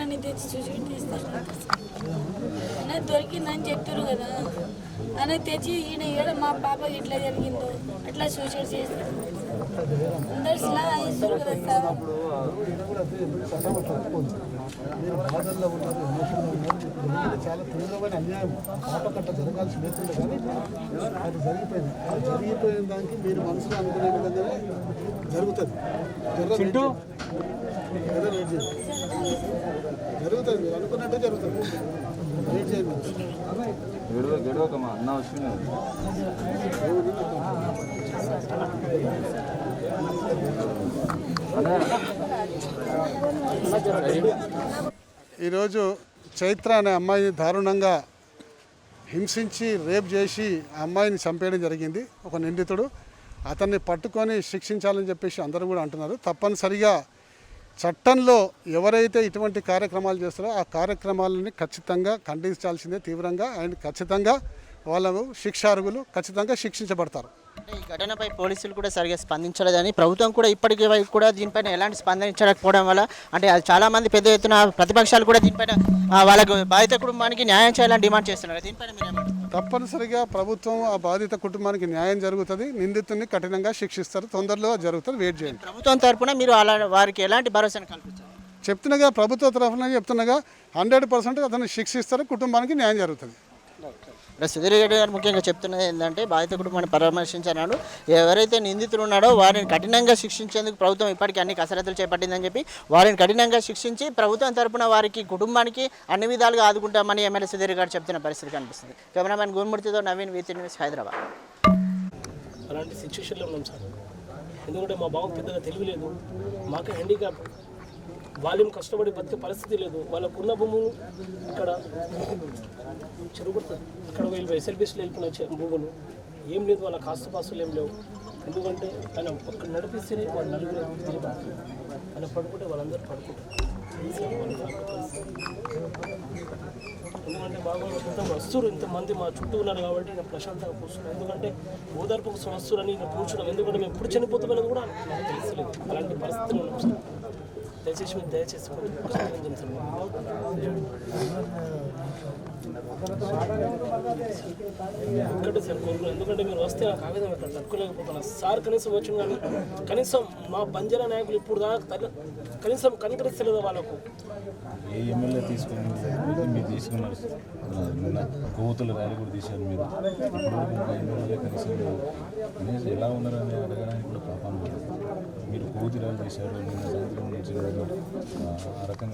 నన్ను తెచ్చి సూసైడ్ చేస్తారు అన్న దొరికిందని చెప్తారు కదా అని తెచ్చి ఈయన ఏడ మా పాప ఎట్లా జరిగిందో అట్లా సూసైడ్ చేస్తారు అందరు ఇలా ఇస్తారు కదా సార్. చాలా తీవ్రమైన అన్యాయం పాపకట్ట జరగాల్సి లేకుండా కానీ అది జరిగిపోయింది. అది జరిగిపోయిన దానికి మీరు మనసులో అనుకునే విధంగానే జరుగుతుంది. జరుగుతుంది మీరు అనుకున్నట్టే జరుగుతుంది. వెయిట్ చేయండి. ఈరోజు చైత్ర అనే అమ్మాయిని దారుణంగా హింసించి రేప్ చేసి ఆ అమ్మాయిని చంపేయడం జరిగింది. ఒక నిందితుడు అతన్ని పట్టుకొని శిక్షించాలని చెప్పేసి అందరూ కూడా అంటున్నారు. తప్పనిసరిగా చట్టంలో ఎవరైతే ఇటువంటి కార్యక్రమాలు చేస్తారో ఆ కార్యక్రమాలని ఖచ్చితంగా ఖండించాల్సిందే తీవ్రంగా. అండ్ ఖచ్చితంగా వాళ్ళకు శిక్షార్హులు ఖచ్చితంగా శిక్షించబడతారు. అంటే ఈ ఘటనపై పోలీసులు కూడా సరిగా స్పందించలేదని ప్రభుత్వం కూడా ఇప్పటికీ కూడా దీనిపైన ఎలాంటి స్పందించకపోవడం వల్ల అంటే చాలామంది పెద్ద ఎత్తున ప్రతిపక్షాలు కూడా దీనిపైన వాళ్ళకు బాధిత కుటుంబానికి న్యాయం చేయాలని డిమాండ్ చేస్తున్నారు. దీనిపైన మీరు తప్పనిసరిగా ప్రభుత్వం ఆ బాధిత కుటుంబానికి న్యాయం జరుగుతుంది. నిందితుడిని కఠినంగా శిక్షిస్తారు. తొందరలో జరుగుతుంది. వెయిట్ చేయండి. ప్రభుత్వం తరఫున మీరు అలా వారికి ఎలాంటి భరోసాను కల్పించారు? చెప్తున్నాగా ప్రభుత్వ తరఫున చెప్తున్నాగా 100% అతన్ని శిక్షిస్తారు. కుటుంబానికి న్యాయం జరుగుతుంది. సుధీర్ రెడ్డి గారు ముఖ్యంగా చెప్తున్నది ఏంటంటే బాధిత కుటుంబాన్ని పరామర్శించన్నాడు. ఎవరైతే నిందితులు ఉన్నాడో వారిని కఠినంగా శిక్షించేందుకు ప్రభుత్వం ఇప్పటికీ అన్ని కసరత్తులు చేపట్టిందని చెప్పి వారిని కఠినంగా శిక్షించి ప్రభుత్వం తరపున వారికి కుటుంబానికి అన్ని విధాలుగా ఆదుకుంటామని ఎమ్మెల్యే సుధీర్ గారు చెప్తున్న పరిస్థితి కనిపిస్తుంది. కెమెరామెన్ గురుమూర్తితో నవీన్ వీతి న్యూస్ హైదరాబాద్. అలాంటి సిచ్యువేషన్లో ఉన్నాం సార్. ఎందుకంటే మా బాబు పెద్దగా తెలియలేదు, మాకు హ్యాండిక్యాప్, వాళ్ళేం కష్టపడి బతికే పరిస్థితి లేదు. వాళ్ళకున్న భూములు ఇక్కడ చెరుగుతుంది, అక్కడ వీళ్ళు ఎస్ఎల్బీస్లో వెళ్ళిపోయిన భూములు ఏం లేదు, వాళ్ళ కాస్తుపాస్తులు ఏం లేవు. ఎందుకంటే ఆయన ఒక్క నడిపిస్తేనే వాళ్ళు నలుగురు తిరిగి ఆయన పడుకుంటే వాళ్ళందరూ పడుకుంటారు. ఎందుకంటే బాగా మొత్తం వస్తువులు ఇంతమంది మా చుట్టూ ఉన్నారు కాబట్టి నేను ప్రశాంతంగా కూర్చున్నాను. ఎందుకంటే ఓదార్పు వస్తువులని నేను కూర్చున్నాం. ఎందుకంటే మేము ఎప్పుడు చనిపోతామని కూడా నాకు తెలియలేదు. అలాంటి పరిస్థితులు ఉన్నాం సార్. దయచేసి మీరు దయచేసి ఒక్కటే సార్ కోరుకున్నాను. ఎందుకంటే మీరు వస్తే ఆ కాగితం ఇక్కడ తట్టుకోలేకపోతున్నా సార్. కనీసం వచ్చిన కానీ కనీసం మా బంజారా నాయకులు ఇప్పుడు దాకా కనీసం కనికరిస్తలేదు వాళ్ళకు. ఏ ఎమ్మెల్యే తీసుకున్నారు మీరు తీసుకున్నారు, కోతుల ర్యాలీ కూడా తీశారు మీరు. ఇప్పుడు ఎమ్మెల్యే కనీసం ఎలా ఉన్నారని అడగడానికి కూడా పాపం మీరు కోతి ర్యాలీ తీశారు. నిన్న సాయంత్రం నుంచి ఆ రకంగా